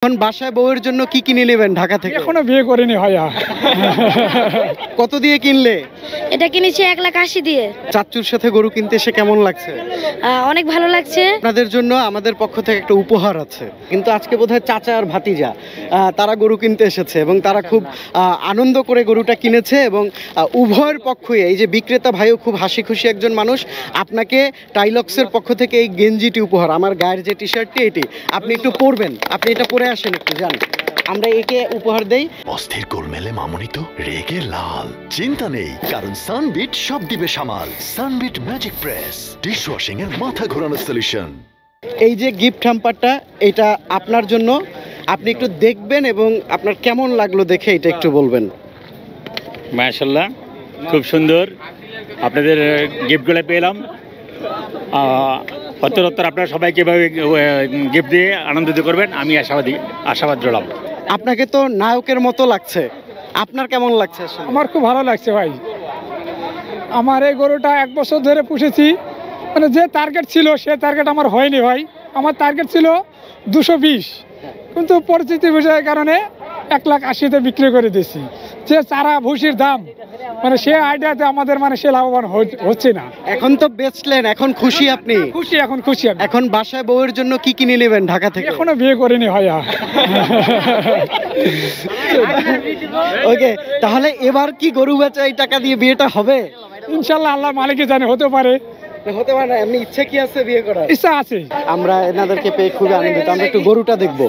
এখন বাসায় বউয়ের জন্য কি কিনে নেবেন ঢাকা থেকে? এখনো বিয়ে করিনি ভাইয়া। কত দিয়ে কিনলে? এটা কিনেছি 1,80,000 দিয়ে। চাচ্চুর সাথে গরু কিনতে এসে কেমন লাগছে? অনেক ভালো লাগছে। আপনাদের জন্য আমাদের পক্ষ থেকে একটা উপহার আছে, কিন্তু আজকে বোধহয় চাচা আর ভাতিজা তারা গরু কিনতে এসেছে এবং তারা খুব আনন্দ করে গরুটা কিনেছে এবং উভয়ের পক্ষই, এই যে বিক্রেতা ভাইও খুব হাসি খুশি একজন মানুষ। আপনাকে টাইলক্সের পক্ষ থেকে এই গেঞ্জিটি উপহার, আমার গায়ের যে টি শার্টটি এটি আপনি একটু পরবেন, আপনি এটা পরে আসেন একটু যান, আমরা একে উপহার দেই। অস্থির গোলমেলে মামনি তো রেগে লাল, চিন্তা নেই কারণ সানবিট সব দিবে সামাল। সানবিট ম্যাজিক প্রেস ডিশওয়াশিং এর মাথা ঘোরানো সলিউশন। এই যে গিফট হ্যাম্পারটা, এটা আপনার জন্য, আপনি একটু দেখবেন এবং আপনার কেমন লাগলো দেখে এটা একটু বলবেন। মাশাআল্লাহ, খুব সুন্দর। আপনাদের গিফটগুলো পেলাম, অত্তর আপনারা সবাইকে এভাবে গিফট দিয়ে আনন্দিত করবেন, আমি আশাবাদ জড়াব। আপনাকে তো নায়কের মতো লাগছে, আপনার কেমন লাগছে? আমার খুব ভালো লাগছে ভাই। আমার এই গরুটা 1 বছর ধরে পুষেছি, মানে যে টার্গেট ছিল সে টার্গেট আমার হয়নি ভাই। আমার টার্গেট ছিল 220, কিন্তু পরিস্থিতি বিষয়ের কারণে 1,80,000-তে বিক্রি করে দিয়েছি। যে চারা ভুসির দাম, মানে সে আইডিয়াতে আমাদের মানে সে লাভবান হচ্ছে না। এখন তো বেচলেন, এখন খুশি আপনি? খুশি, এখন খুশি আমি। এখন বাসায় বউয়ের জন্য কি কিনে নেবেন ঢাকা থেকে? এখনো বিয়ে করিনি ভাইয়া। ওকে, তাহলে এবার কি গরু বেচা এই টাকা দিয়ে বিয়েটা হবে? ইনশাল্লাহ, আল্লাহ মালিকই জানে, হতে পারে। হতে পারে না, এমনি ইচ্ছে কি আছে বিয়ে করার? ইচ্ছা আছে। আমরা এনাদেরকে পেয়ে খুবই আনন্দিত। আমরা একটু গরুটা দেখবো।